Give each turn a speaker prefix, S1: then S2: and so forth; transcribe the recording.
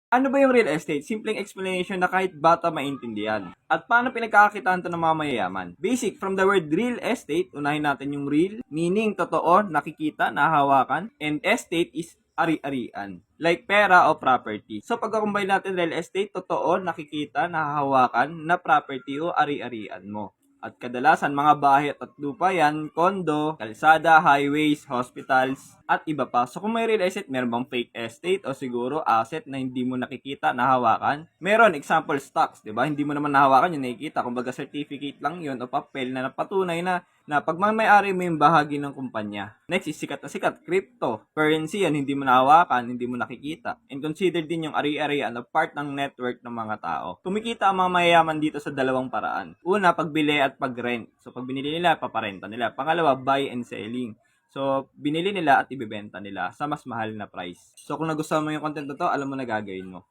S1: Ano ba yung real estate? Simpleng explanation na kahit bata maintindihan. At paano pinagkakakitaan to ng mga mayayaman? Basic, from the word real estate, unahin natin yung real, meaning totoo, nakikita, nahahawakan, and estate is ari-arian. Like pera o property. So pagkakumbay natin real estate, totoo, nakikita, nahahawakan, na property o ari-arian mo. At kadalasan mga bahay at lupa yan, kondo, kalsada, highways, hospitals, at iba pa. So kung may real estate, meron bang fake estate o siguro asset na hindi mo nakikita, nahawakan? Meron, example stocks, di ba? Hindi mo naman nahawakan yung nakikita. Kumbaga certificate lang yun o papel na napatunay na pag may-ari mo yung bahagi ng kumpanya. Next is sikat na sikat, crypto. Currency yan, hindi mo nahawakan, hindi mo nakikita. And consider din yung ari-arian na part ng network ng mga tao. Kumikita ang mga mayayaman dito sa dalawang paraan. Una, pagbili at pag-rent. So pag binili nila, paparenta nila. Pangalawa, buy and selling. So, binili nila at ibebenta nila sa mas mahal na price. So, kung nagustuhan mo yung content na to, alam mo na gagawin mo.